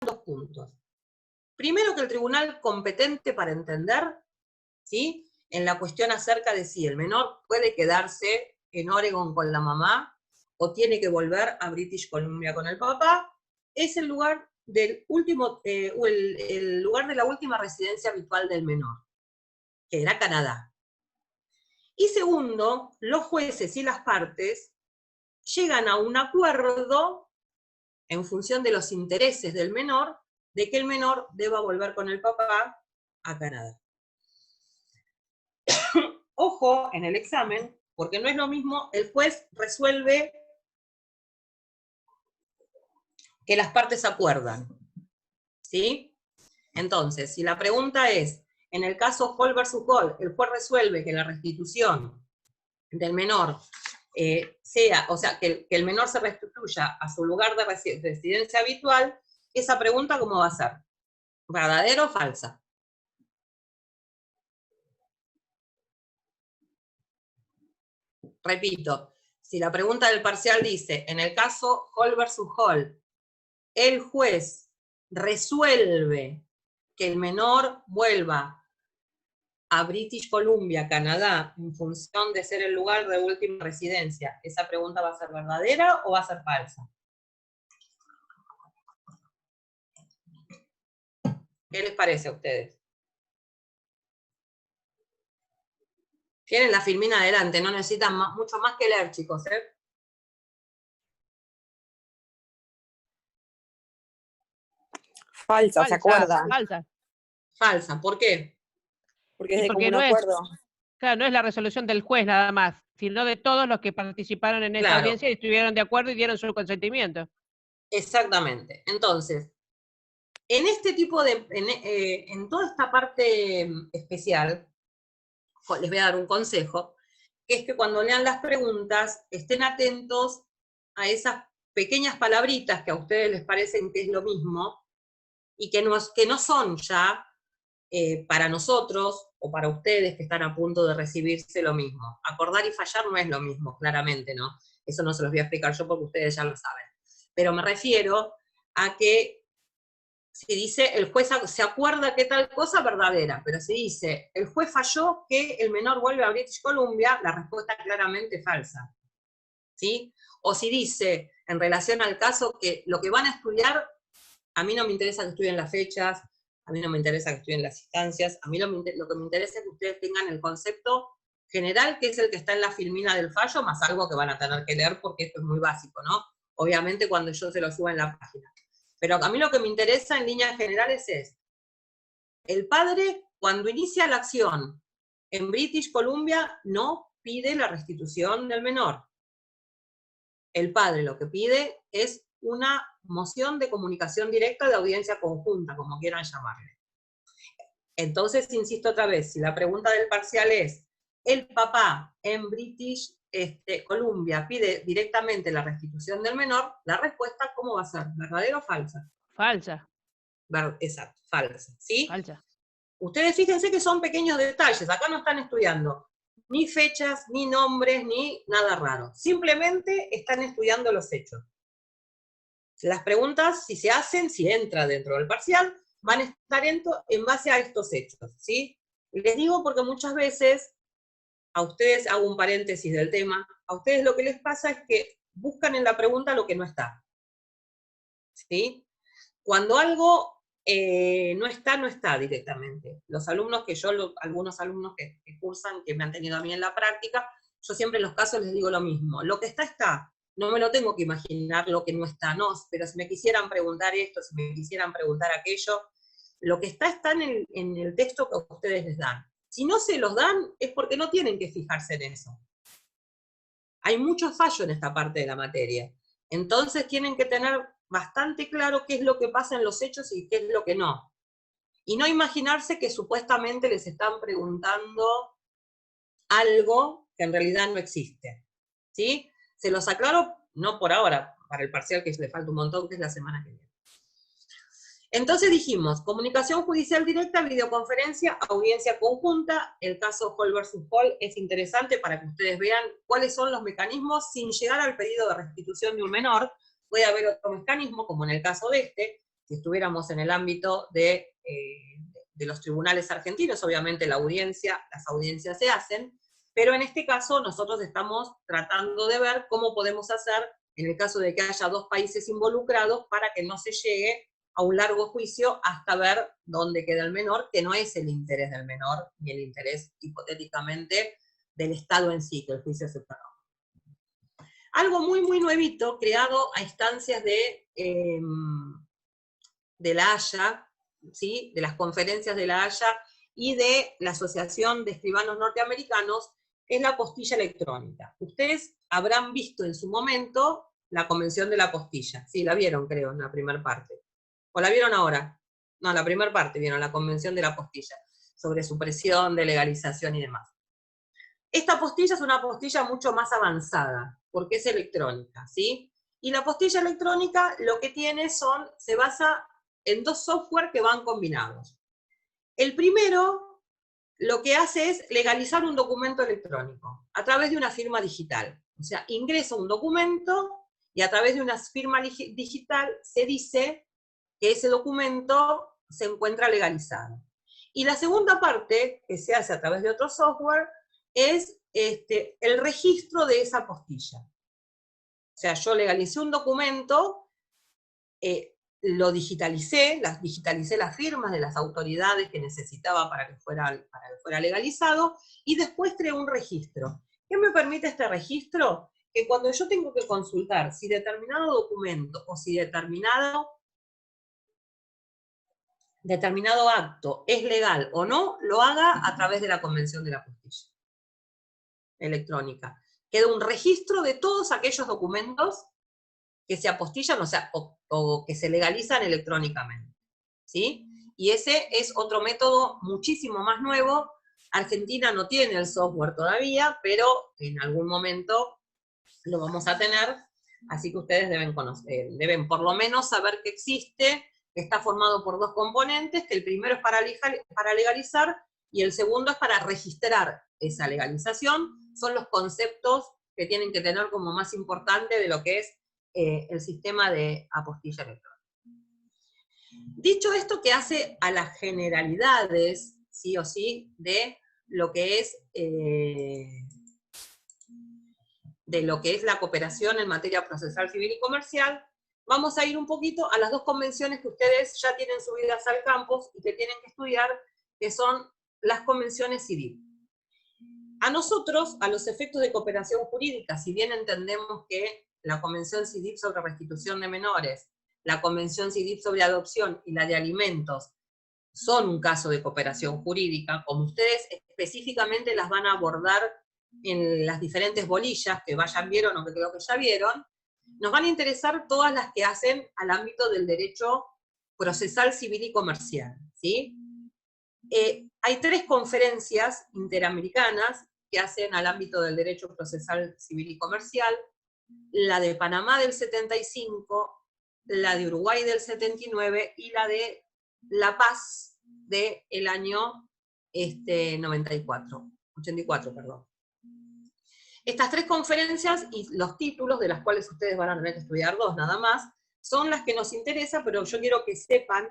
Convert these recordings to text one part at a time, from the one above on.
dos puntos. Primero, que el tribunal competente para entender, ¿sí?, en la cuestión acerca de si el menor puede quedarse en Oregon con la mamá o tiene que volver a British Columbia con el papá, es el lugar del último, el lugar de la última residencia habitual del menor, que era Canadá. Y segundo, los jueces y las partes llegan a un acuerdo en función de los intereses del menor, de que el menor deba volver con el papá a Canadá. Ojo en el examen, porque no es lo mismo, el juez resuelve que las partes acuerdan, ¿sí? Entonces, si la pregunta es, en el caso Hall versus Hall, el juez resuelve que la restitución del menor sea, o sea, que el menor se restituya a su lugar de residencia habitual, esa pregunta, ¿cómo va a ser? ¿Verdadera o falsa? Repito, si la pregunta del parcial dice, en el caso Hall versus Hall, el juez resuelve que el menor vuelva a British Columbia, Canadá, en función de ser el lugar de última residencia, ¿esa pregunta va a ser verdadera o va a ser falsa? ¿Qué les parece a ustedes? Tienen la filmina adelante, no necesitan mucho más que leer, chicos, ¿eh? Falsa, ¿se acuerda? Falsa. Falsa, ¿por qué? Porque es de porque común no acuerdo. Claro, no es la resolución del juez nada más, sino de todos los que participaron en esa audiencia y estuvieron de acuerdo y dieron su consentimiento. Exactamente. Entonces, en este tipo de, en toda esta parte especial, les voy a dar un consejo, que es que cuando lean las preguntas, estén atentos a esas pequeñas palabritas que a ustedes les parecen que es lo mismo, y que no son ya para nosotros, o para ustedes que están a punto de recibirse lo mismo. Acordar y fallar no es lo mismo, claramente, ¿no? Eso no se los voy a explicar yo porque ustedes ya lo saben. Pero me refiero a que si dice el juez se acuerda que tal cosa, verdadera, pero si dice el juez falló que el menor vuelve a British Columbia, la respuesta es claramente falsa. ¿Sí? O si dice, en relación al caso, que lo que van a estudiar, a mí no me interesa que estudien las fechas, a mí no me interesa que estudien las instancias, a mí lo que me interesa es que ustedes tengan el concepto general, que es el que está en la filmina del fallo, más algo que van a tener que leer porque esto es muy básico, ¿no? Obviamente cuando yo se lo suba en la página. Pero a mí lo que me interesa en líneas generales es, el padre, cuando inicia la acción en British Columbia, no pide la restitución del menor. El padre lo que pide es una moción de comunicación directa de audiencia conjunta, como quieran llamarle. Entonces, insisto otra vez, si la pregunta del parcial es, el papá en British Columbia pide directamente la restitución del menor, la respuesta, ¿cómo va a ser? ¿Verdadera o falsa? Falsa. Exacto, falsa, ¿sí? Falsa. Ustedes fíjense que son pequeños detalles, acá no están estudiando ni fechas, ni nombres, ni nada raro. Simplemente están estudiando los hechos. Las preguntas, si se hacen, si entra dentro del parcial, van a estar en base a estos hechos, ¿sí? Y les digo porque muchas veces, a ustedes, hago un paréntesis del tema, a ustedes lo que les pasa es que buscan en la pregunta lo que no está, ¿sí? Cuando algo no está directamente. Los alumnos algunos alumnos que cursan, que me han tenido a mí en la práctica, yo siempre en los casos les digo lo mismo, lo que está. No me lo tengo que imaginar lo que no está, no, pero si me quisieran preguntar esto, si me quisieran preguntar aquello, lo que está en el texto que ustedes les dan. Si no se los dan, es porque no tienen que fijarse en eso. Hay mucho fallo en esta parte de la materia. Entonces tienen que tener bastante claro qué es lo que pasa en los hechos y qué es lo que no. Y no imaginarse que supuestamente les están preguntando algo que en realidad no existe. ¿Sí? Se los aclaro, no por ahora, para el parcial que le falta un montón, que es la semana que viene. Entonces dijimos, comunicación judicial directa, videoconferencia, audiencia conjunta. El caso Hall versus Hall es interesante para que ustedes vean cuáles son los mecanismos sin llegar al pedido de restitución de un menor. Puede haber otro mecanismo, como en el caso de este, si estuviéramos en el ámbito de los tribunales argentinos, obviamente las audiencias se hacen, pero en este caso nosotros estamos tratando de ver cómo podemos hacer, en el caso de que haya dos países involucrados, para que no se llegue a un largo juicio hasta ver dónde queda el menor, que no es el interés del menor, ni el interés, hipotéticamente, del Estado en sí, que el juicio se paga. Algo muy, muy nuevito, creado a instancias de La Haya, ¿sí? De las conferencias de La Haya y de la Asociación de Escribanos Norteamericanos, es la apostilla electrónica. Ustedes habrán visto en su momento la Convención de la Apostilla. Sí, la vieron, creo, en la primera parte. ¿O la vieron ahora? No, la primera parte vieron, la Convención de la Apostilla, sobre supresión, de legalización y demás. Esta apostilla es una apostilla mucho más avanzada, porque es electrónica, ¿sí? Y la apostilla electrónica lo que tiene se basa en dos software que van combinados. El primero lo que hace es legalizar un documento electrónico a través de una firma digital. O sea, ingresa un documento y a través de una firma digital se dice que ese documento se encuentra legalizado. Y la segunda parte, que se hace a través de otro software, es el registro de esa apostilla. O sea, yo legalicé un documento, lo digitalicé las firmas de las autoridades que necesitaba para que fuera legalizado, y después creé un registro. ¿Qué me permite este registro? Que cuando yo tengo que consultar si determinado documento o si determinado acto es legal o no, lo haga a través de la Convención de la Apostilla electrónica. Queda un registro de todos aquellos documentos que se apostillan, o sea, o que se legalizan electrónicamente, ¿sí? Y ese es otro método muchísimo más nuevo. Argentina no tiene el software todavía, pero en algún momento lo vamos a tener, así que ustedes deben conocer, deben por lo menos saber que existe, que está formado por dos componentes, que el primero es para legalizar y el segundo es para registrar esa legalización. Son los conceptos que tienen que tener como más importante de lo que es el sistema de apostilla electrónica. Dicho esto, que hace a las generalidades, sí o sí, de lo que es la cooperación en materia procesal, civil y comercial, vamos a ir un poquito a las dos convenciones que ustedes ya tienen subidas al campus y que tienen que estudiar, que son las convenciones CIDIP. A nosotros, a los efectos de cooperación jurídica, si bien entendemos que la Convención CIDIP sobre restitución de menores, la Convención CIDIP sobre adopción y la de alimentos son un caso de cooperación jurídica, como ustedes específicamente las van a abordar en las diferentes bolillas que vieron o que creo que ya vieron, nos van a interesar todas las que hacen al ámbito del derecho procesal, civil y comercial, ¿sí? Hay tres conferencias interamericanas que hacen al ámbito del derecho procesal, civil y comercial: la de Panamá del 75, la de Uruguay del 79 y la de La Paz del año 84, perdón. Estas tres conferencias y los títulos, de las cuales ustedes van a tener que estudiar dos nada más, son las que nos interesan, pero yo quiero que sepan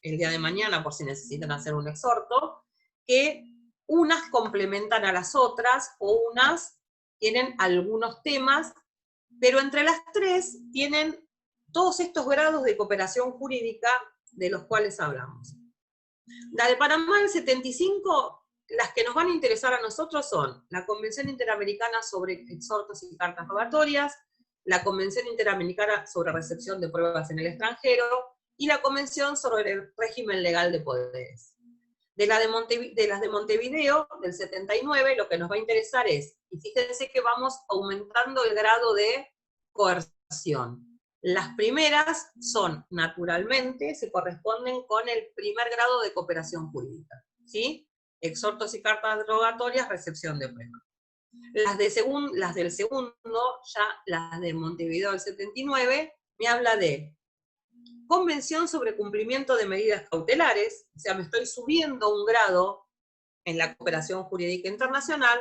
el día de mañana, por si necesitan hacer un exhorto, que unas complementan a las otras, o unas tienen algunos temas, pero entre las tres tienen todos estos grados de cooperación jurídica de los cuales hablamos. La de Panamá del 75, las que nos van a interesar a nosotros son la Convención Interamericana sobre Exhortos y Cartas Rogatorias, la Convención Interamericana sobre Recepción de Pruebas en el Extranjero, y la Convención sobre el Régimen Legal de Poderes. De las de Montevideo, del 79, lo que nos va a interesar es, y fíjense que vamos aumentando el grado de coerción. Las primeras son, naturalmente, se corresponden con el primer grado de cooperación jurídica, ¿sí? Exhortos y cartas rogatorias, recepción de pruebas. Las del segundo, ya las de Montevideo del 79, me habla de Convención sobre cumplimiento de medidas cautelares, o sea, me estoy subiendo un grado en la cooperación jurídica internacional,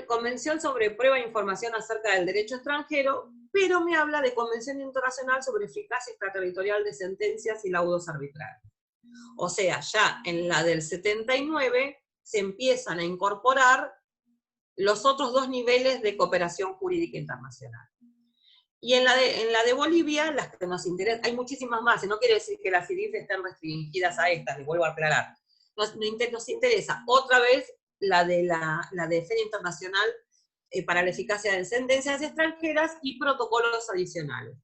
Convención sobre prueba e información acerca del derecho extranjero, pero me habla de Convención Internacional sobre Eficacia Extraterritorial de Sentencias y Laudos Arbitrarios. O sea, ya en la del 79 se empiezan a incorporar los otros dos niveles de cooperación jurídica internacional. Y en la de Bolivia, las que nos interesan, hay muchísimas más, y no quiere decir que las CIDIF estén restringidas a estas, les vuelvo a aclarar. Nos interesa otra vez la de Defensa Internacional para la Eficacia de Sentencias Extranjeras y protocolos adicionales.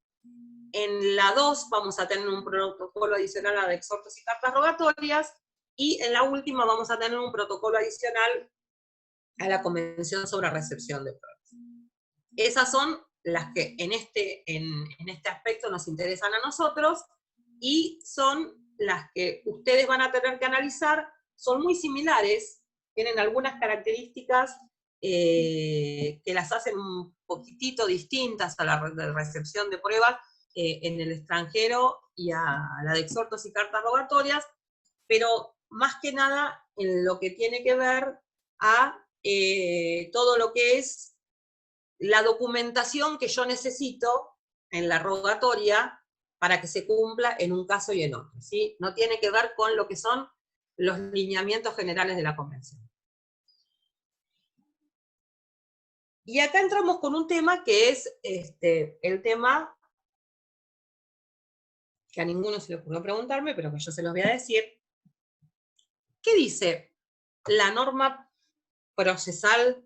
En la 2 vamos a tener un protocolo adicional a de exhortos y cartas rogatorias, y en la última vamos a tener un protocolo adicional a la Convención sobre Recepción de Pruebas. Esas son las que en este aspecto nos interesan a nosotros, y son las que ustedes van a tener que analizar. Son muy similares, tienen algunas características que las hacen un poquitito distintas a la de recepción de pruebas en el extranjero y a la de exhortos y cartas rogatorias, pero más que nada en lo que tiene que ver a todo lo que es la documentación que yo necesito en la rogatoria para que se cumpla en un caso y en otro, ¿sí? No tiene que ver con lo que son los lineamientos generales de la Convención. Y acá entramos con un tema que es el tema que a ninguno se le ocurrió preguntarme, pero que yo se los voy a decir. ¿Qué dice la norma procesal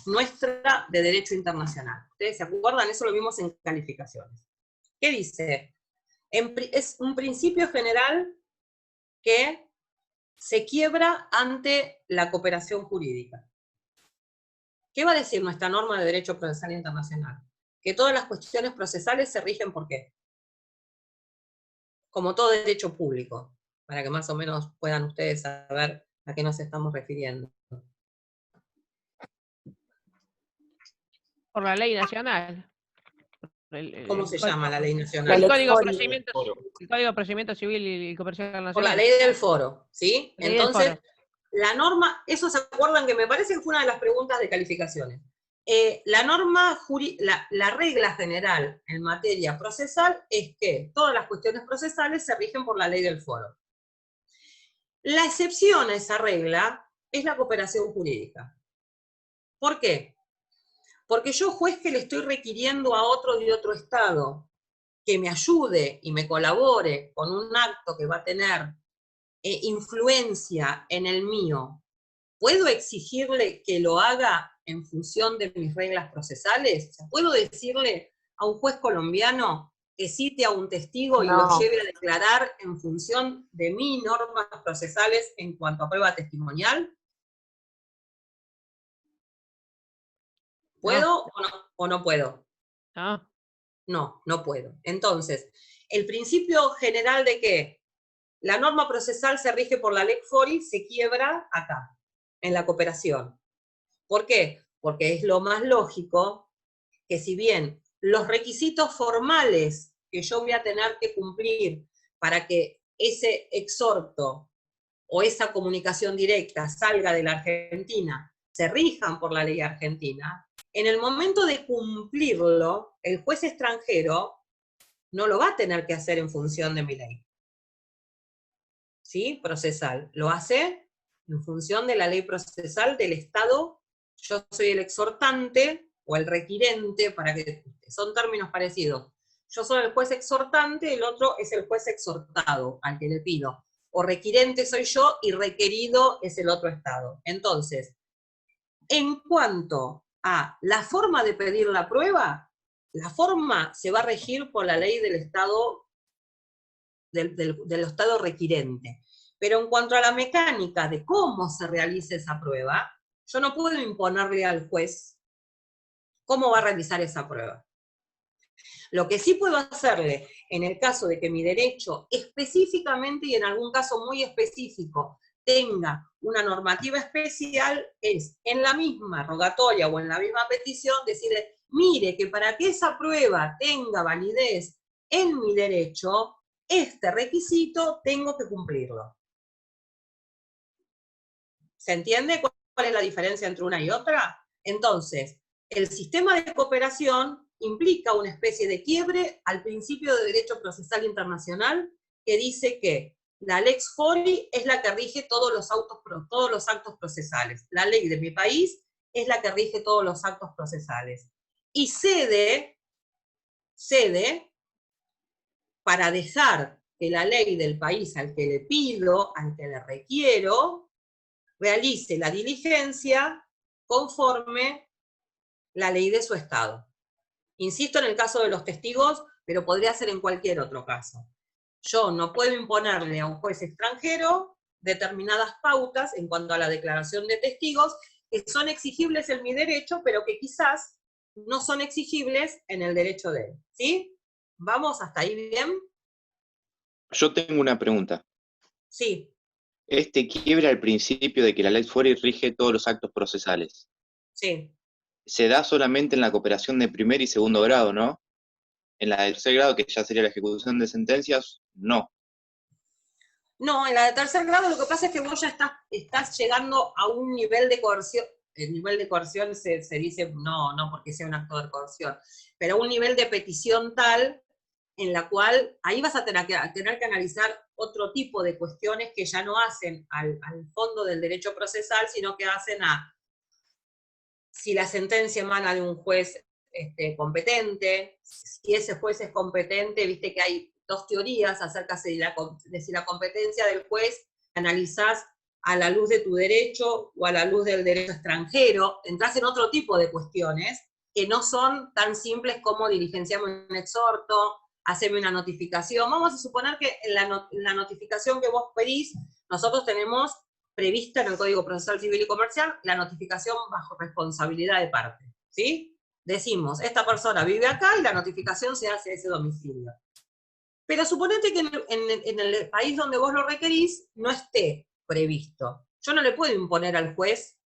nuestra de derecho internacional? ¿Ustedes se acuerdan? Eso lo vimos en calificaciones. ¿Qué dice? Es un principio general que se quiebra ante la cooperación jurídica. ¿Qué va a decir nuestra norma de derecho procesal internacional? Que todas las cuestiones procesales se rigen ¿por qué? Como todo derecho público, para que más o menos puedan ustedes saber a qué nos estamos refiriendo. Por la ley nacional. ¿Cómo se llama la ley nacional? El Código de Procedimiento Civil y Comercial Nacional. Por la ley del foro, ¿sí? Entonces, la norma, eso se acuerdan que me parece que fue una de las preguntas de calificaciones. La norma, la regla general en materia procesal es que todas las cuestiones procesales se rigen por la ley del foro. La excepción a esa regla es la cooperación jurídica. ¿Por qué? Porque yo, juez, que le estoy requiriendo a otro de otro estado que me ayude y me colabore con un acto que va a tener influencia en el mío, ¿puedo exigirle que lo haga en función de mis reglas procesales? O sea, ¿puedo decirle a un juez colombiano que cite a un testigo y lo lleve a declarar en función de mis normas procesales en cuanto a prueba testimonial? ¿Puedo o no puedo? No, no puedo. Entonces, el principio general de que la norma procesal se rige por la Ley Fori se quiebra acá, en la cooperación. ¿Por qué? Porque es lo más lógico que, si bien los requisitos formales que yo voy a tener que cumplir para que ese exhorto o esa comunicación directa salga de la Argentina se rijan por la ley argentina, en el momento de cumplirlo, el juez extranjero no lo va a tener que hacer en función de mi ley, ¿sí? Procesal. Lo hace en función de la ley procesal del Estado. Yo soy el exhortante o el requirente, para que son términos parecidos. Yo soy el juez exhortante, el otro es el juez exhortado, al que le pido. O requirente soy yo y requerido es el otro Estado. Entonces, en cuanto a la forma de pedir la prueba, la forma se va a regir por la ley del Estado, del Estado requirente. Pero en cuanto a la mecánica de cómo se realiza esa prueba, yo no puedo imponerle al juez cómo va a realizar esa prueba. Lo que sí puedo hacerle, en el caso de que mi derecho específicamente y en algún caso muy específico tenga una normativa especial, es en la misma rogatoria o en la misma petición decirle, mire, que para que esa prueba tenga validez en mi derecho, este requisito tengo que cumplirlo. ¿Se entiende cuál es la diferencia entre una y otra? Entonces, el sistema de cooperación implica una especie de quiebre al principio de derecho procesal internacional que dice que la lex fori es la que rige todos los actos procesales. La ley de mi país es la que rige todos los actos procesales. Y cede para dejar que la ley del país al que le pido, al que le requiero, realice la diligencia conforme la ley de su Estado. Insisto en el caso de los testigos, pero podría ser en cualquier otro caso. Yo no puedo imponerle a un juez extranjero determinadas pautas en cuanto a la declaración de testigos que son exigibles en mi derecho, pero que quizás no son exigibles en el derecho de él. ¿Sí? ¿Vamos hasta ahí bien? Yo tengo una pregunta. Sí. Este quiebre al principio de que la lex fori rige todos los actos procesales. Sí. Se da solamente en la cooperación de primer y segundo grado, ¿no? En la de tercer grado, que ya sería la ejecución de sentencias, no. No, en la de tercer grado lo que pasa es que vos ya estás llegando a un nivel de coerción. El nivel de coerción se dice, no porque sea un acto de coerción, pero un nivel de petición tal en la cual ahí vas a tener que analizar otro tipo de cuestiones que ya no hacen al fondo del derecho procesal, sino que hacen a si la sentencia emana de un juez competente, si ese juez es competente, viste que hay dos teorías acerca de si la competencia del juez analizás a la luz de tu derecho o a la luz del derecho extranjero, entras en otro tipo de cuestiones que no son tan simples como diligenciarme un exhorto, hacerme una notificación. Vamos a suponer que en la notificación que vos pedís, nosotros tenemos prevista en el Código Procesal Civil y Comercial la notificación bajo responsabilidad de parte, ¿sí? Decimos, esta persona vive acá y la notificación se hace a ese domicilio. Pero suponete que en el país donde vos lo requerís no esté previsto. Yo no le puedo imponer al juez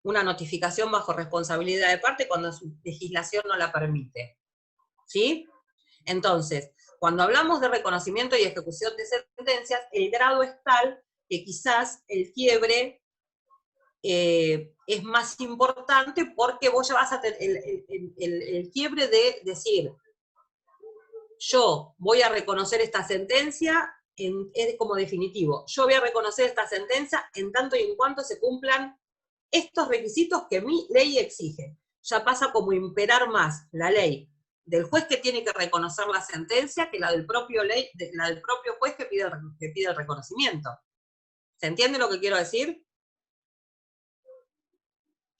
una notificación bajo responsabilidad de parte cuando su legislación no la permite, ¿sí? Entonces, cuando hablamos de reconocimiento y ejecución de sentencias, el grado es tal que quizás el quiebre es más importante porque vos ya vas a tener el quiebre de decir, yo voy a reconocer esta sentencia, es como definitivo, yo voy a reconocer esta sentencia en tanto y en cuanto se cumplan estos requisitos que mi ley exige. Ya pasa como imperar más la ley del juez que tiene que reconocer la sentencia que la del propio juez que pide el reconocimiento. ¿Se entiende lo que quiero decir?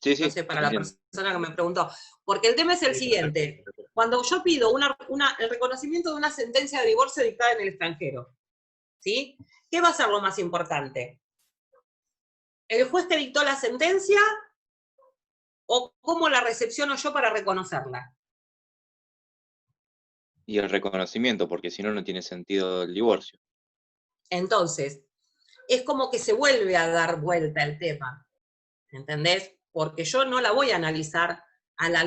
Sí, sí. No sé, para la persona que me preguntó. Porque el tema es el siguiente. Cuando yo pido el reconocimiento de una sentencia de divorcio dictada en el extranjero, ¿sí? ¿Qué va a ser lo más importante? ¿El juez que dictó la sentencia o cómo la recepciono yo para reconocerla? Y el reconocimiento, porque si no, no tiene sentido el divorcio. Entonces, es como que se vuelve a dar vuelta el tema, ¿entendés? Porque yo no la voy a analizar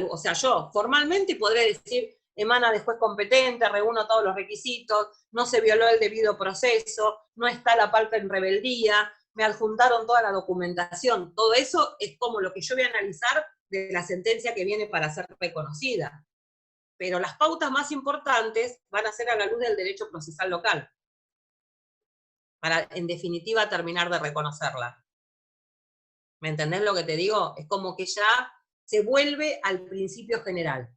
o sea, yo formalmente podré decir, emana de juez competente, reúno todos los requisitos, no se violó el debido proceso, no está la falta en rebeldía, me adjuntaron toda la documentación, todo eso es como lo que yo voy a analizar de la sentencia que viene para ser reconocida. Pero las pautas más importantes van a ser a la luz del derecho procesal local, para, en definitiva, terminar de reconocerla. ¿Me entendés lo que te digo? Es como que ya se vuelve al principio general.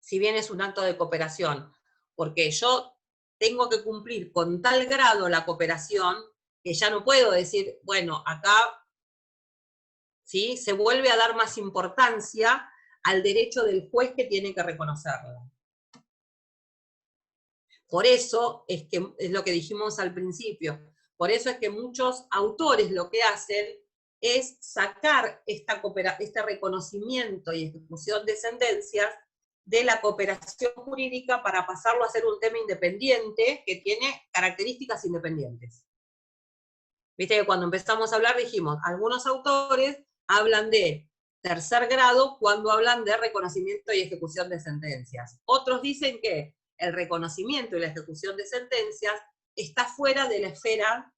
Si bien es un acto de cooperación, porque yo tengo que cumplir con tal grado la cooperación que ya no puedo decir, bueno, acá, ¿sí? Se vuelve a dar más importancia al derecho del juez que tiene que reconocerla. Por eso es lo que dijimos al principio, por eso es que muchos autores lo que hacen es sacar este reconocimiento y ejecución de sentencias de la cooperación jurídica para pasarlo a ser un tema independiente que tiene características independientes. Viste que cuando empezamos a hablar dijimos, algunos autores hablan de tercer grado cuando hablan de reconocimiento y ejecución de sentencias. Otros dicen que el reconocimiento y la ejecución de sentencias está fuera de la esfera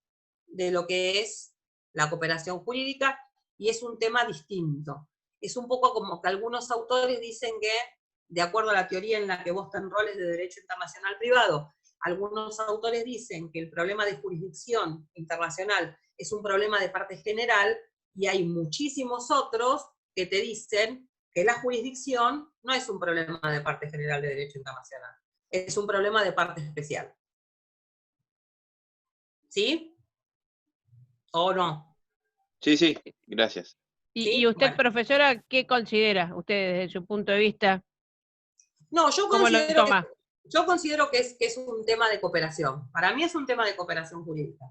de lo que es la cooperación jurídica y es un tema distinto. es un poco como que algunos autores dicen que, de acuerdo a la teoría en la que vos te enroles de derecho internacional privado, algunos autores dicen que el problema de jurisdicción internacional es un problema de parte general, y hay muchísimos otros que te dicen que la jurisdicción no es un problema de parte general de derecho internacional, es un problema de parte especial. ¿Sí? ¿O no? Sí, sí, gracias. ¿Sí? ¿Y usted, Bueno. profesora, qué considera usted desde su punto de vista? No, yo ¿Cómo lo considero toma? que es un tema de cooperación. Para mí es un tema de cooperación jurídica,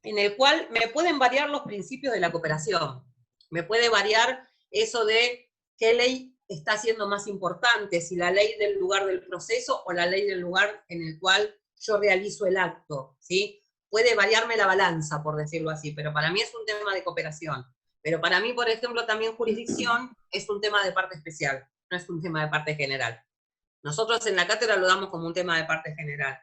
en el cual me pueden variar los principios de la cooperación. Me puede variar eso de qué ley está siendo más importante, si la ley del lugar del proceso o la ley del lugar en el cual yo realizo el acto, ¿sí? Puede variarme la balanza, por decirlo así, pero para mí es un tema de cooperación. Pero para mí, por ejemplo, también jurisdicción es un tema de parte especial, no es un tema de parte general. Nosotros en la cátedra lo damos como un tema de parte general,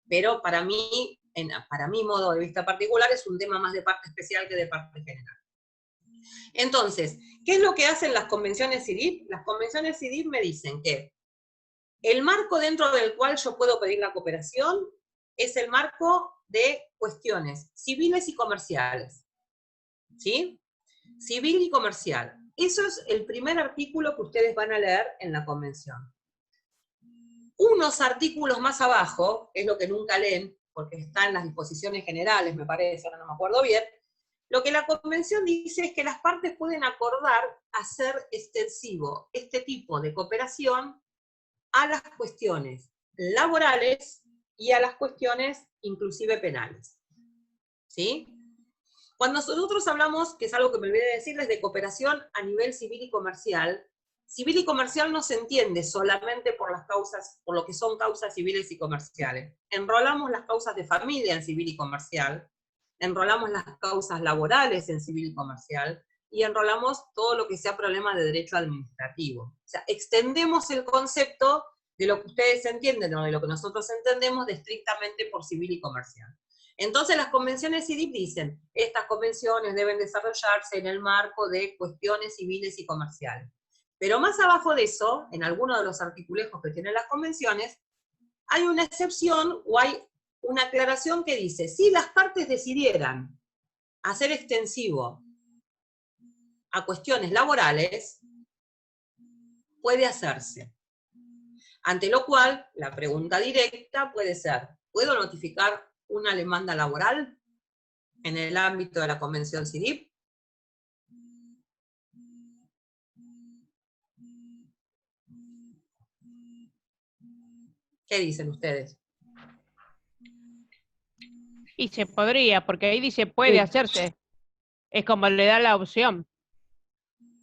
pero para mí, para mi modo de vista particular, es un tema más de parte especial que de parte general. Entonces, ¿qué es lo que hacen las convenciones CIDIP? Las convenciones CIDIP me dicen que el marco dentro del cual yo puedo pedir la cooperación es el marco de cuestiones civiles y comerciales. ¿Sí? Civil y comercial. Eso es el primer artículo que ustedes van a leer en la convención. Unos artículos más abajo, es lo que nunca leen, porque está en las disposiciones generales, me parece, ahora no me acuerdo bien, lo que la convención dice es que las partes pueden acordar hacer extensivo este tipo de cooperación a las cuestiones laborales y a las cuestiones inclusive penales. ¿Sí? Cuando nosotros hablamos, que es algo que me olvidé de decirles, de cooperación a nivel civil y comercial no se entiende solamente por las causas, por lo que son causas civiles y comerciales. Enrolamos las causas de familia en civil y comercial, enrolamos las causas laborales en civil y comercial, y enrolamos todo lo que sea problema de derecho administrativo. O sea, extendemos el concepto de lo que ustedes entienden o de lo que nosotros entendemos de estrictamente por civil y comercial. Entonces las convenciones CIDIP dicen, estas convenciones deben desarrollarse en el marco de cuestiones civiles y comerciales. Pero más abajo de eso, en alguno de los articulejos que tienen las convenciones, hay una excepción o hay una aclaración que dice, si las partes decidieran hacer extensivo a cuestiones laborales, puede hacerse. Ante lo cual, la pregunta directa puede ser, ¿puedo notificar una demanda laboral en el ámbito de la Convención CIDIP? ¿Qué dicen ustedes? Y se podría, porque ahí dice puede hacerse. Es como le da la opción.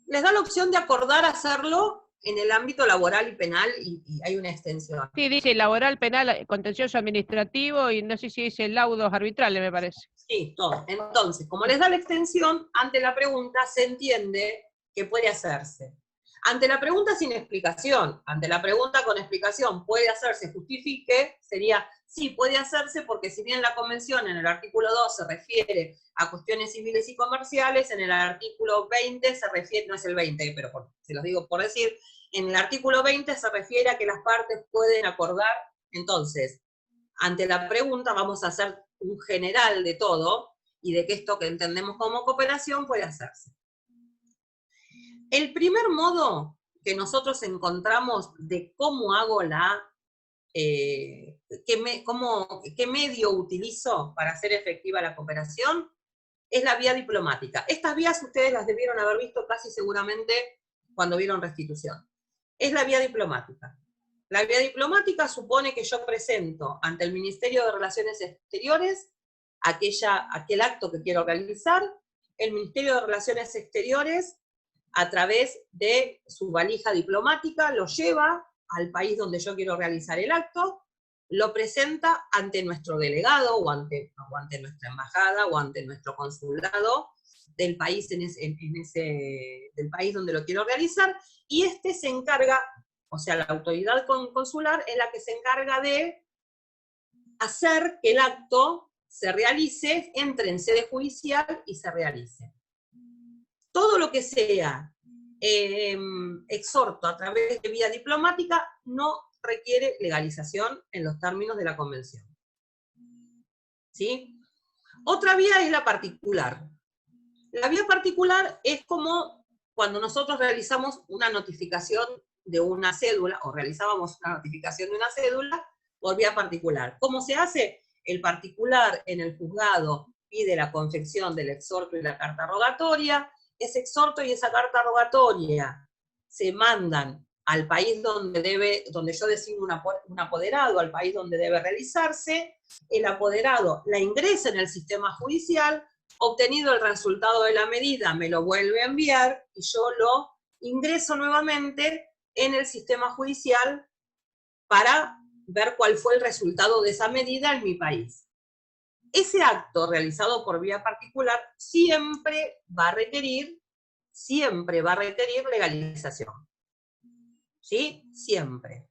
Les da la opción de acordar hacerlo en el ámbito laboral y penal, y hay una extensión. Sí, dice laboral, penal, contencioso administrativo, y no sé si dice laudos arbitrales, me parece. Sí, todo. Entonces, como les da la extensión, ante la pregunta se entiende que puede hacerse. Ante la pregunta sin explicación, ante la pregunta con explicación, ¿puede hacerse, justifique? Sería, sí, puede hacerse, porque si bien la convención en el artículo 2 se refiere a cuestiones civiles y comerciales, en el artículo 20 se refiere, no es el 20, pero se los digo por decir, en el artículo 20 se refiere a que las partes pueden acordar. Entonces, ante la pregunta vamos a hacer un general de todo, y de que esto que entendemos como cooperación puede hacerse. El primer modo que nosotros encontramos de cómo hago qué medio utilizo para hacer efectiva la cooperación, es la vía diplomática. Estas vías ustedes las debieron haber visto casi seguramente cuando vieron restitución. Es la vía diplomática. La vía diplomática supone que yo presento ante el Ministerio de Relaciones Exteriores aquel acto que quiero realizar. El Ministerio de Relaciones Exteriores, a través de su valija diplomática, lo lleva al país donde yo quiero realizar el acto, lo presenta ante nuestro delegado, o ante nuestra embajada, o ante nuestro consulado del país, del país donde lo quiero realizar, y este se encarga, o sea, la autoridad consular es la que se encarga de hacer que el acto se realice, entre en sede judicial y se realice. todo lo que sea exhorto a través de vía diplomática no requiere legalización en los términos de la Convención. ¿Sí? Otra vía es la particular. La vía particular es como cuando nosotros realizamos una notificación de una cédula, o realizábamos una notificación de una cédula por vía particular. ¿Cómo se hace? El particular en el juzgado pide la confección del exhorto y la carta rogatoria. Ese exhorto y esa carta rogatoria se mandan al país donde yo designo un apoderado, al país donde debe realizarse. El apoderado la ingresa en el sistema judicial, obtenido el resultado de la medida, me lo vuelve a enviar y yo lo ingreso nuevamente en el sistema judicial para ver cuál fue el resultado de esa medida en mi país. Ese acto realizado por vía particular siempre va a requerir legalización. ¿Sí? Siempre.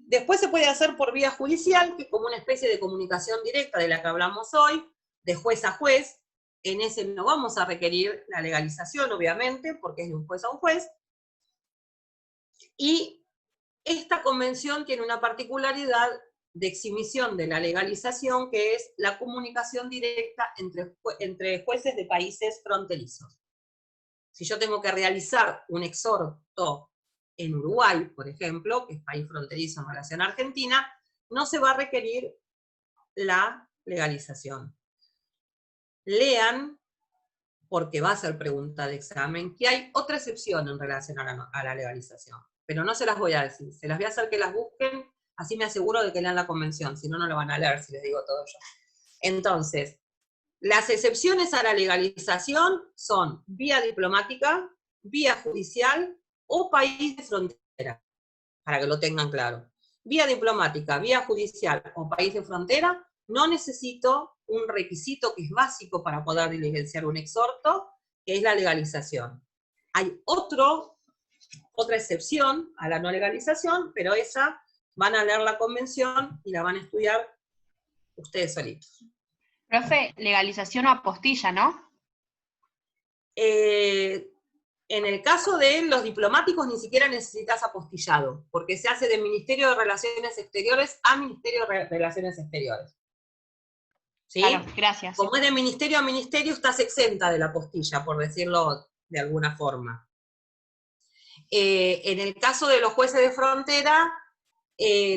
Después se puede hacer por vía judicial, que es como una especie de comunicación directa de la que hablamos hoy, de juez a juez. En ese no vamos a requerir la legalización, obviamente, porque es de un juez a un juez. Y esta convención tiene una particularidad de exhibición de la legalización, que es la comunicación directa entre jueces de países fronterizos. Si yo tengo que realizar un exhorto en Uruguay, por ejemplo, que es país fronterizo en relación a Argentina, no se va a requerir la legalización. Lean, porque va a ser pregunta de examen, que hay otra excepción en relación a la legalización, pero no se las voy a decir, se las voy a hacer que las busquen, así me aseguro de que lean la convención, si no, no la van a leer si les digo todo yo. Entonces, las excepciones a la legalización son vía diplomática, vía judicial o país de frontera, para que lo tengan claro. Vía diplomática, vía judicial o país de frontera, no necesito un requisito que es básico para poder diligenciar un exhorto, que es la legalización. Hay otra excepción a la no legalización, pero esa van a leer la convención y la van a estudiar ustedes solitos. Profe, legalización o apostilla, ¿no? En el caso de los diplomáticos ni siquiera necesitas apostillado, porque se hace del Ministerio de Relaciones Exteriores a Ministerio de Relaciones Exteriores. ¿Sí? Claro, gracias. Como es de ministerio a ministerio, estás exenta de la apostilla, por decirlo de alguna forma. En el caso de los jueces de frontera,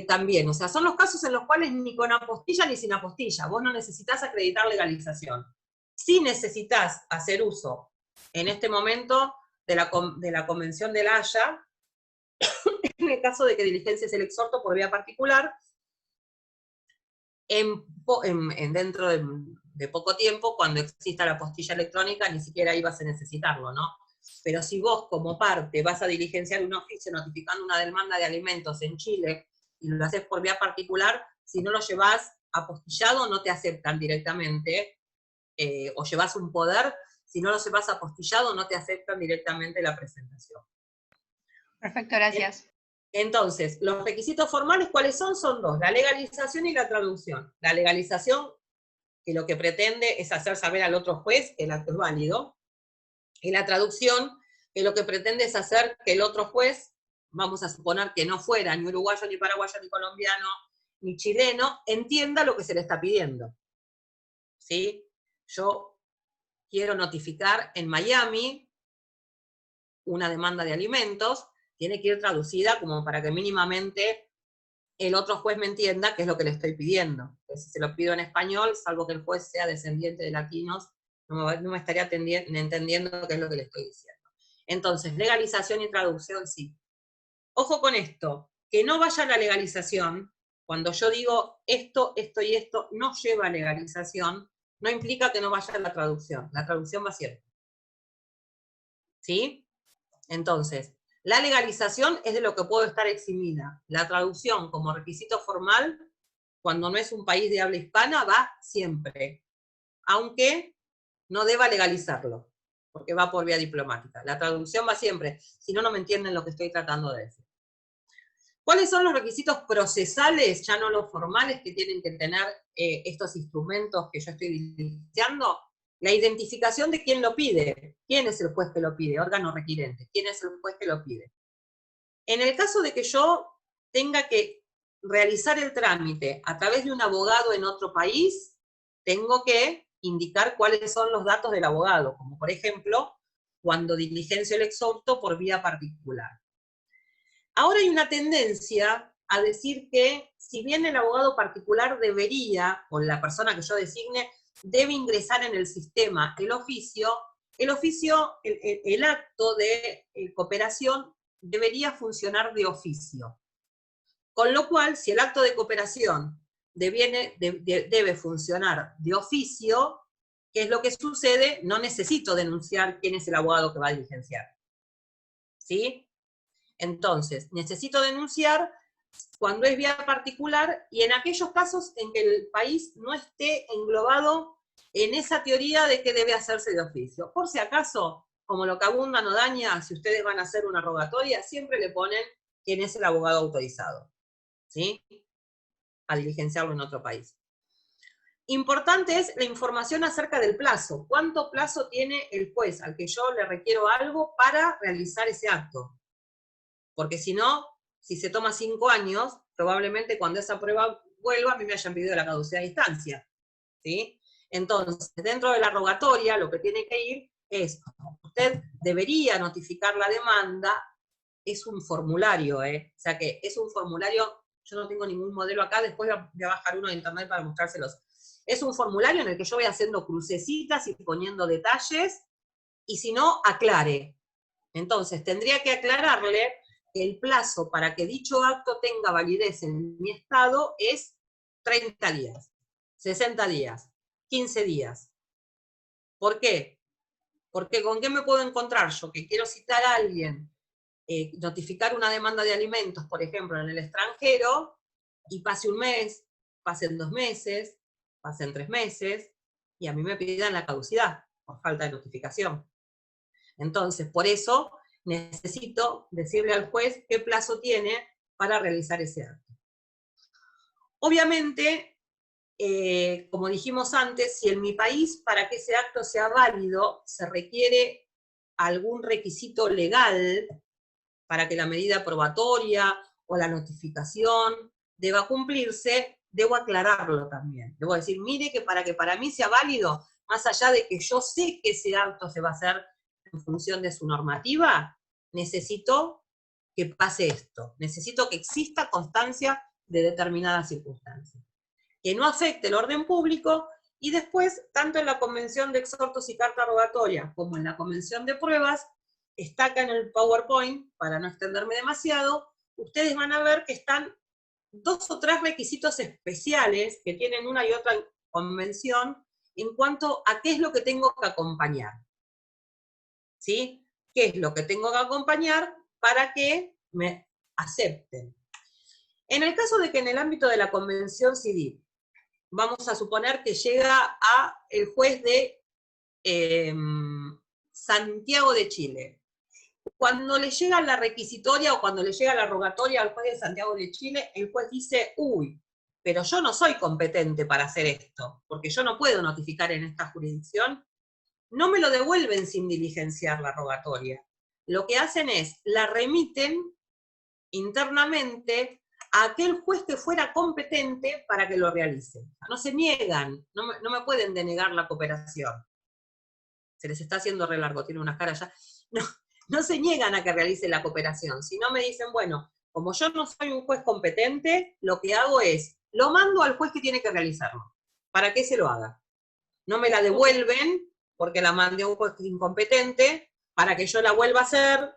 también, o sea, son los casos en los cuales ni con apostilla ni sin apostilla, vos no necesitas acreditar legalización. Sí necesitas hacer uso, en este momento, de la Convención de La Haya, en el caso de que diligencies el exhorto por vía particular, dentro de poco tiempo, cuando exista la apostilla electrónica, ni siquiera ahí vas a necesitarlo, ¿no? Pero si vos, como parte, vas a diligenciar un oficio notificando una demanda de alimentos en Chile, y lo haces por vía particular, si no lo llevas apostillado, no te aceptan directamente, o llevas un poder, si no lo llevas apostillado, no te aceptan directamente la presentación. Perfecto, gracias. Entonces, los requisitos formales, ¿cuáles son? Son dos, la legalización y la traducción. La legalización, que lo que pretende es hacer saber al otro juez que el acto es válido, y la traducción, que lo que pretende es hacer que el otro juez, vamos a suponer que no fuera ni uruguayo, ni paraguayo, ni colombiano, ni chileno, entienda lo que se le está pidiendo. ¿Sí? Yo quiero notificar en Miami una demanda de alimentos, tiene que ir traducida como para que mínimamente el otro juez me entienda qué es lo que le estoy pidiendo. Pues si se lo pido en español, salvo que el juez sea descendiente de latinos, no me estaría entendiendo qué es lo que le estoy diciendo. Entonces, legalización y traducción, sí. Ojo con esto, que no vaya a la legalización, cuando yo digo esto, esto y esto no lleva a legalización, no implica que no vaya a la traducción va siempre. ¿Sí? Entonces, la legalización es de lo que puedo estar eximida. La traducción como requisito formal, cuando no es un país de habla hispana, va siempre. Aunque no deba legalizarlo, porque va por vía diplomática. La traducción va siempre, si no, no me entienden lo que estoy tratando de decir. ¿Cuáles son los requisitos procesales, ya no los formales, que tienen que tener estos instrumentos que yo estoy diciendo? La identificación de quién lo pide. ¿Quién es el juez que lo pide? Órgano requirente. ¿Quién es el juez que lo pide? En el caso de que yo tenga que realizar el trámite a través de un abogado en otro país, tengo que indicar cuáles son los datos del abogado, como por ejemplo, cuando diligencio el exhorto por vía particular. Ahora hay una tendencia a decir que, si bien el abogado particular debería, o la persona que yo designe, debe ingresar en el sistema el acto de cooperación debería funcionar de oficio. Con lo cual, si el acto de cooperación debe funcionar de oficio, ¿qué es lo que sucede? No necesito denunciar quién es el abogado que va a diligenciar. ¿Sí? Entonces, necesito denunciar cuando es vía particular y en aquellos casos en que el país no esté englobado en esa teoría de que debe hacerse de oficio. Por si acaso, como lo que abunda no daña, si ustedes van a hacer una rogatoria, siempre le ponen quién es el abogado autorizado, ¿sí? A diligenciarlo en otro país. Importante es la información acerca del plazo. ¿Cuánto plazo tiene el juez al que yo le requiero algo para realizar ese acto? Porque si no, si se toma 5 años, probablemente cuando esa prueba vuelva, a mí me hayan pedido la caducidad de instancia, ¿sí? Entonces, dentro de la rogatoria, lo que tiene que ir es, usted debería notificar la demanda, es un formulario, o sea que es un formulario, yo no tengo ningún modelo acá, después voy a bajar uno de internet para mostrárselos. Es un formulario en el que yo voy haciendo crucecitas y poniendo detalles, y si no, aclare. Entonces, tendría que aclararle que el plazo para que dicho acto tenga validez en mi estado es 30 días, 60 días, 15 días. ¿Por qué? Porque ¿con qué me puedo encontrar yo? Que quiero citar a alguien, notificar una demanda de alimentos, por ejemplo, en el extranjero, y pase un mes, pasen 2 meses, pasen 3 meses, y a mí me pidan la caducidad, por falta de notificación. Entonces, por eso necesito decirle al juez qué plazo tiene para realizar ese acto. Obviamente, como dijimos antes, si en mi país, para que ese acto sea válido, se requiere algún requisito legal para que la medida probatoria o la notificación deba cumplirse, debo aclararlo también. Debo decir, mire que para mí sea válido, más allá de que yo sé que ese acto se va a hacer en función de su normativa, necesito que pase esto. Necesito que exista constancia de determinadas circunstancias. Que no afecte el orden público, y después, tanto en la Convención de Exhortos y Carta Rogatoria como en la Convención de Pruebas, está acá en el PowerPoint, para no extenderme demasiado, ustedes van a ver que están 2 o 3 requisitos especiales que tienen una y otra convención en cuanto a qué es lo que tengo que acompañar. ¿Sí? ¿Qué es lo que tengo que acompañar para que me acepten? En el caso de que en el ámbito de la Convención Civil, vamos a suponer que llega a el juez de Santiago de Chile. Cuando le llega la requisitoria o cuando le llega la rogatoria al juez de Santiago de Chile, el juez dice, uy, pero yo no soy competente para hacer esto, porque yo no puedo notificar en esta jurisdicción. No me lo devuelven sin diligenciar la rogatoria. Lo que hacen es, la remiten internamente a aquel juez que fuera competente para que lo realice. No se niegan, no me pueden denegar la cooperación. Se les está haciendo re largo, tiene unas caras ya. No se niegan a que realice la cooperación, sino me dicen, bueno, como yo no soy un juez competente, lo que hago es, lo mando al juez que tiene que realizarlo, para que se lo haga. No me la devuelven, porque la mandé a un juez incompetente, para que yo la vuelva a hacer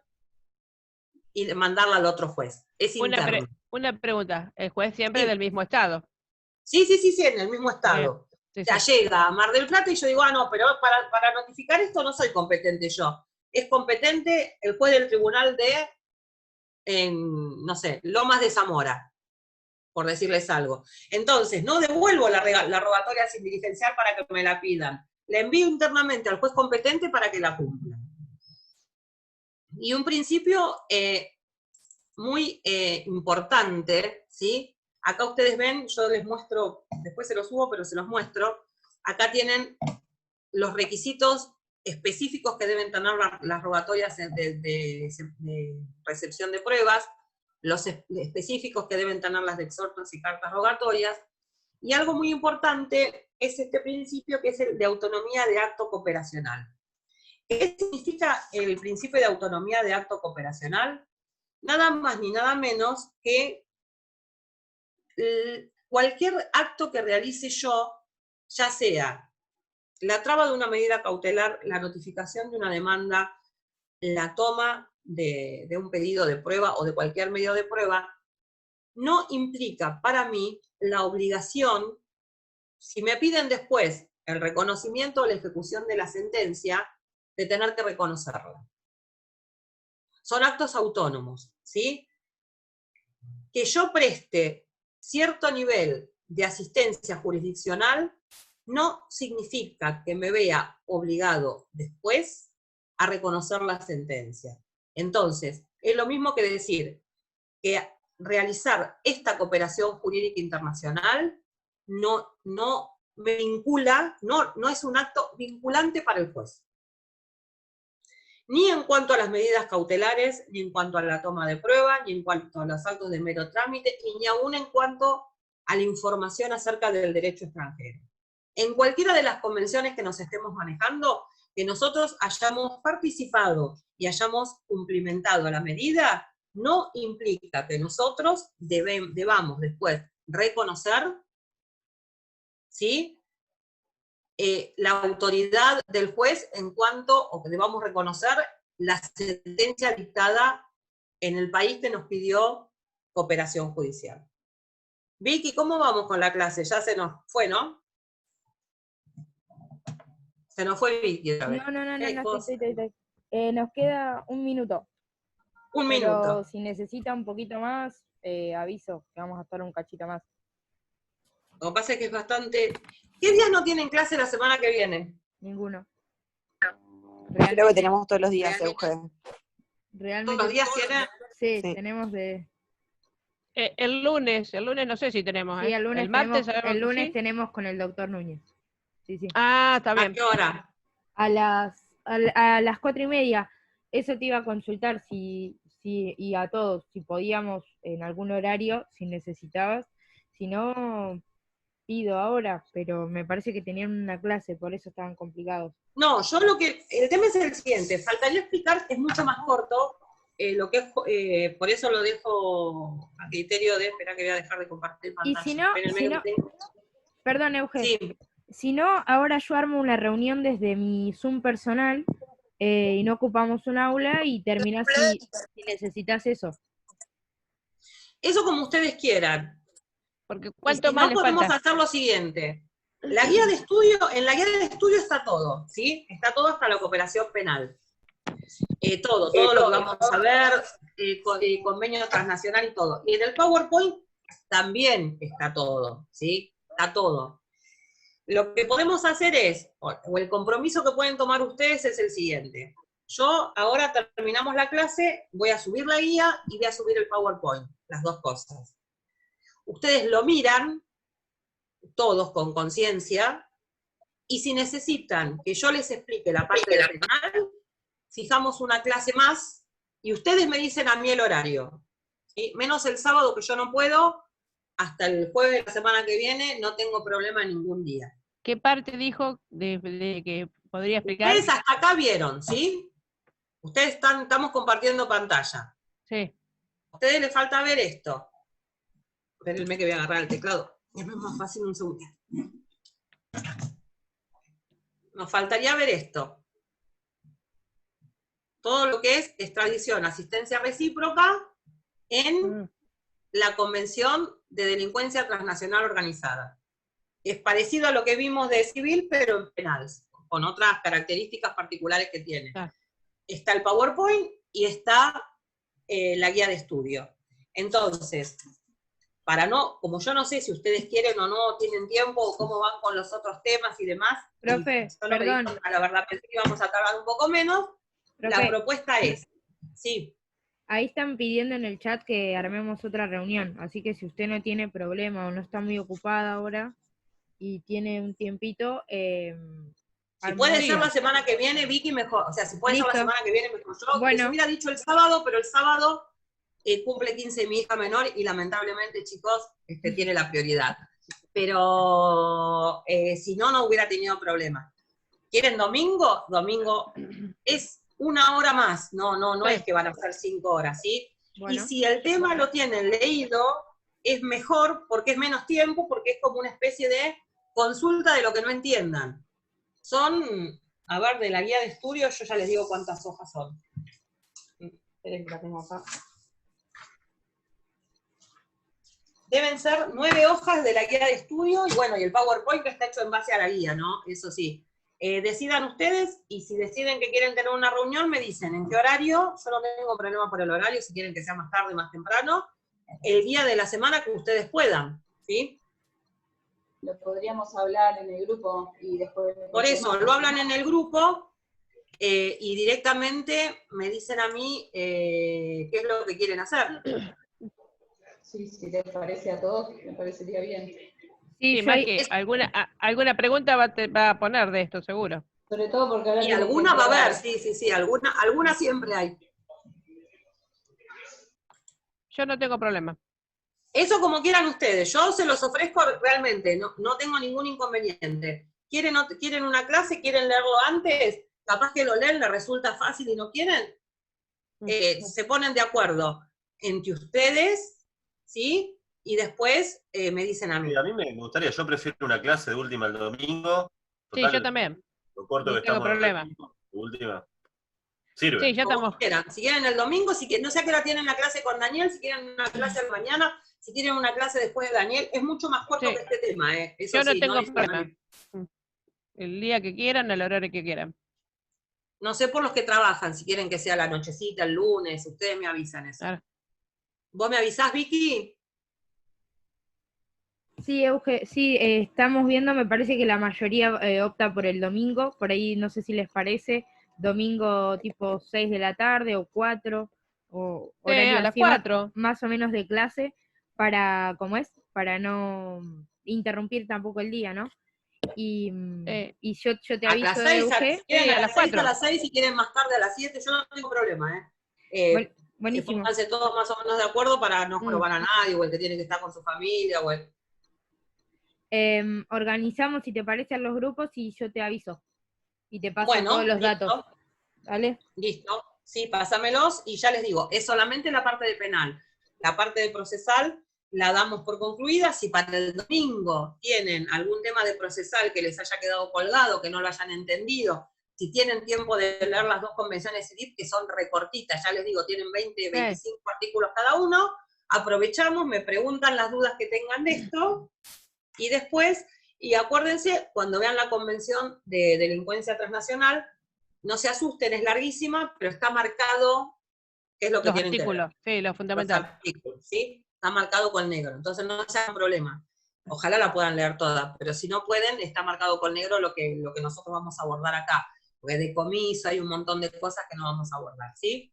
y mandarla al otro juez. Es interno. Una pregunta, ¿el juez siempre del mismo estado? Sí, en el mismo estado. Sí, ya llega a Mar del Plata y yo digo, no, pero para notificar esto no soy competente yo. Es competente el juez del tribunal de, no sé, Lomas de Zamora, por decirles algo. Entonces, no devuelvo la rogatoria sin diligenciar para que me la pidan. La envío internamente al juez competente para que la cumpla. Y un principio muy importante, ¿sí? Acá ustedes ven, yo les muestro, después se los subo, pero se los muestro. Acá tienen los requisitos específicos que deben tener las rogatorias de recepción de pruebas, los específicos que deben tener las de exhortos y cartas rogatorias, y algo muy importante es este principio que es el de autonomía de acto cooperacional. ¿Qué significa el principio de autonomía de acto cooperacional? Nada más ni nada menos que cualquier acto que realice yo, ya sea la traba de una medida cautelar, la notificación de una demanda, la toma de un pedido de prueba o de cualquier medio de prueba, no implica para mí la obligación, si me piden después el reconocimiento o la ejecución de la sentencia, de tener que reconocerla. Son actos autónomos, ¿sí? Que yo preste cierto nivel de asistencia jurisdiccional no significa que me vea obligado después a reconocer la sentencia. Entonces, es lo mismo que decir que realizar esta cooperación jurídica internacional no me vincula, no es un acto vinculante para el juez. Ni en cuanto a las medidas cautelares, ni en cuanto a la toma de prueba, ni en cuanto a los actos de mero trámite, y ni aún en cuanto a la información acerca del derecho extranjero. En cualquiera de las convenciones que nos estemos manejando, que nosotros hayamos participado y hayamos cumplimentado la medida, no implica que nosotros debamos después reconocer, ¿sí?, la autoridad del juez en cuanto, o que debamos reconocer, la sentencia dictada en el país que nos pidió cooperación judicial. Vicky, ¿cómo vamos con la clase? Ya se nos fue, ¿no? Se nos fue Vicky otra vez. No, estoy. Nos queda un minuto. Un Pero minuto. si necesita un poquito más, aviso, que vamos a estar un cachito más. Lo que pasa es que es bastante... ¿Qué días no tienen clase la semana que viene? Ninguno. Creo que tenemos todos los días, Eugen. Realmente. ¿Todos los días tienen? Sí, Sí. tenemos de... El lunes no sé si tenemos, ¿eh? Sí, el lunes, el martes el lunes ¿sí? tenemos con el doctor Núñez. Sí. Ah, está ¿A bien. qué hora? A las 4:30. Eso te iba a consultar y a todos, si podíamos en algún horario, si necesitabas. Si no, pido ahora, pero me parece que tenían una clase, por eso estaban complicados. No, el tema es el siguiente, faltaría explicar, es mucho más corto, lo que es, por eso lo dejo a criterio de, espera que voy a dejar de compartir pantalla. Y si no, Espérenme que tengo- perdón, Eugen, Sí, si no, ahora yo armo una reunión desde mi Zoom personal, y no ocupamos un aula y terminás si necesitas eso. eso como ustedes quieran. Porque Y ¿cuánto si más no, le podemos falta? hacer lo siguiente. La guía de estudio, en la guía de estudio está todo, ¿sí? Está todo hasta la cooperación penal. Todo lo que vamos a ver, convenio transnacional y todo. Y en el PowerPoint también está todo, ¿sí? Está todo. Lo que podemos hacer es, o el compromiso que pueden tomar ustedes es el siguiente. Yo ahora terminamos la clase, voy a subir la guía y voy a subir el PowerPoint, las dos cosas. Ustedes lo miran, todos con conciencia, y si necesitan que yo les explique la parte penal, fijamos una clase más, y ustedes me dicen a mí el horario. ¿Sí? Menos el sábado, que yo no puedo, hasta el jueves de la semana que viene, no tengo problema ningún día. ¿Qué parte dijo de que podría explicar? Ustedes hasta acá vieron, ¿sí? Ustedes estamos compartiendo pantalla. Sí. A ustedes les falta ver esto. Espérenme que voy a agarrar el teclado. Es más fácil un segundo. Nos faltaría ver esto. Todo lo que es extradición, asistencia recíproca en la Convención de Delincuencia Transnacional Organizada. Es parecido a lo que vimos de civil, pero en penal, con otras características particulares que tiene. Ah. Está el PowerPoint y está la guía de estudio. Entonces, como yo no sé si ustedes quieren o no, tienen tiempo, o cómo van con los otros temas y demás, Profe, perdón. A la verdad pensé que íbamos a tardar un poco menos. Profe, la propuesta es, sí. Ahí están pidiendo en el chat que armemos otra reunión, así que si usted no tiene problema o no está muy ocupada ahora y tiene un tiempito, Si puede ser la semana que viene, Vicky, mejor. O sea, si puede ser la semana que viene, mejor. Yo les hubiera dicho el sábado, pero el sábado cumple 15 mi hija menor y lamentablemente, chicos, tiene la prioridad. Pero si no, no hubiera tenido problema. ¿Quieren domingo? Domingo es 1 hora más. No es que van a ser 5 horas, ¿sí? Bueno. Y si el tema lo tienen leído, es mejor porque es menos tiempo, porque es como una especie de consulta de lo que no entiendan. Son, a ver, de la guía de estudio, yo ya les digo cuántas hojas son. Esperen que la tengo acá. Deben ser 9 hojas de la guía de estudio, y bueno, y el PowerPoint que está hecho en base a la guía, ¿no? Eso sí. Decidan ustedes, y si deciden que quieren tener una reunión, me dicen en qué horario. Yo no tengo problema por el horario, si quieren que sea más tarde, más temprano. El día de la semana que ustedes puedan, ¿sí? Lo podríamos hablar en el grupo y después... Por eso, lo hablan en el grupo y directamente me dicen a mí qué es lo que quieren hacer. Sí, si les parece a todos, me parecería bien. Sí, más que alguna pregunta va a poner de esto, seguro. Sobre todo porque ahora... Y alguna va a haber, sí, alguna siempre hay. Yo no tengo problema. Eso como quieran ustedes, yo se los ofrezco realmente, no tengo ningún inconveniente. ¿Quieren una clase? ¿Quieren leerlo antes? Capaz que lo leen, les resulta fácil y no quieren. Se ponen de acuerdo entre ustedes, ¿sí? Y después me dicen a mí. Sí, a mí me gustaría, yo prefiero una clase de última el domingo. Total, sí, yo también. Lo corto no que tengo estamos problema. Última. Sirve. Sí, ya estamos. Si quieren el domingo, no sé a qué hora tienen la clase con Daniel, si quieren una clase al mañana, si quieren una clase después de Daniel, es mucho más corto que este tema, Eso yo no sí, tengo problema. El día que quieran, el horario que quieran. No sé por los que trabajan, si quieren que sea la nochecita, el lunes, ustedes me avisan eso. Claro. ¿Vos me avisás, Vicky? Sí, Euge, sí, estamos viendo, me parece que la mayoría opta por el domingo, por ahí no sé si les parece, domingo tipo 6 de la tarde o 4, o horario a las 4. Más o menos de clase, para, ¿cómo es? Para no interrumpir tampoco el día, ¿no? Y yo te aviso, a las 6, Euge. Si quieren a las 4. A las 6, si quieren más tarde a las 7, yo no tengo problema, Buenísimo. Pónganse todos más o menos de acuerdo para no probar a nadie, o el que tiene que estar con su familia, o el... organizamos, si te parecen los grupos, y yo te aviso. Y te paso todos los datos. ¿Vale? Listo. Sí, pásamelos, y ya les digo, es solamente la parte de penal. La parte de procesal la damos por concluida. Si para el domingo tienen algún tema de procesal que les haya quedado colgado, que no lo hayan entendido, si tienen tiempo de leer las 2 convenciones CIDIP, que son recortitas, ya les digo, tienen 20, 25 artículos cada uno, aprovechamos, me preguntan las dudas que tengan de esto, y después, y acuérdense, cuando vean la convención de delincuencia transnacional, no se asusten, es larguísima, pero está marcado qué es lo que los tienen artículos, que ver. Sí, lo fundamental. Los artículos, ¿sí? Está marcado con negro, entonces no se hagan problema. Ojalá la puedan leer toda, pero si no pueden, está marcado con negro lo que nosotros vamos a abordar acá, porque de comiso hay un montón de cosas que no vamos a abordar, ¿sí?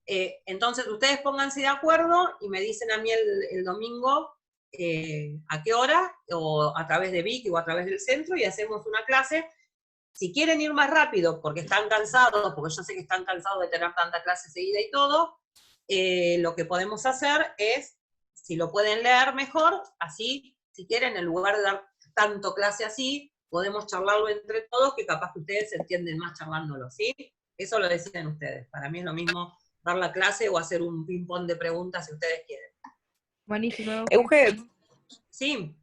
Entonces ustedes pónganse de acuerdo y me dicen a mí el domingo a qué hora, o a través de Vicky o a través del centro, y hacemos una clase. Si quieren ir más rápido, porque están cansados, porque yo sé que están cansados de tener tanta clase seguida y todo, lo que podemos hacer es, si lo pueden leer mejor, así, si quieren, en lugar de dar tanto clase así, podemos charlarlo entre todos, que capaz que ustedes se entienden más charlándolo, ¿sí? Eso lo deciden ustedes. Para mí es lo mismo dar la clase o hacer un ping-pong de preguntas si ustedes quieren. Buenísimo. Euge, sí.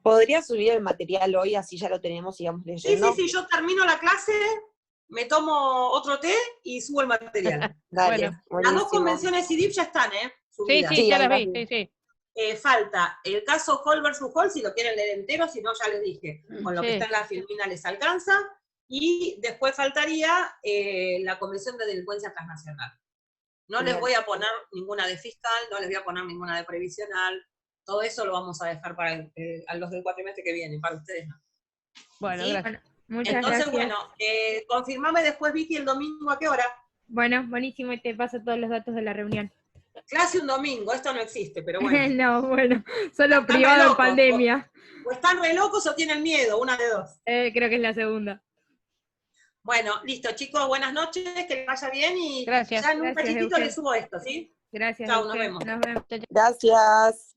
¿Podría subir el material hoy, así ya lo tenemos, sigamos leyendo? Sí, yo termino la clase, me tomo otro té y subo el material. Dale, bueno, las 2 convenciones CIDIP ya están, subidas. Sí, ya las vi, sí. Falta el caso Hall versus Hall, si lo quieren leer entero, si no ya les dije, con lo que está en la filmina les alcanza, y después faltaría la Convención de Delincuencia Transnacional. No les voy a poner ninguna de fiscal, no les voy a poner ninguna de previsional, todo eso lo vamos a dejar para a los del cuatrimestre que viene, para ustedes no. Bueno, ¿sí? Gracias. Muchas Entonces, gracias. bueno, confirmame después, Vicky, el domingo a qué hora. Bueno, buenísimo, y te paso todos los datos de la reunión. Clase un domingo, esto no existe, pero bueno. No, bueno, solo privado en pandemia. O están re locos o tienen miedo, una de dos. Creo que es la segunda. Bueno, listo, chicos, buenas noches, que les vaya bien y Gracias. ya en un Gracias, cachitito Eugen. les subo esto, ¿sí? Gracias. Chao, nos Eugen. vemos. Nos vemos. Gracias.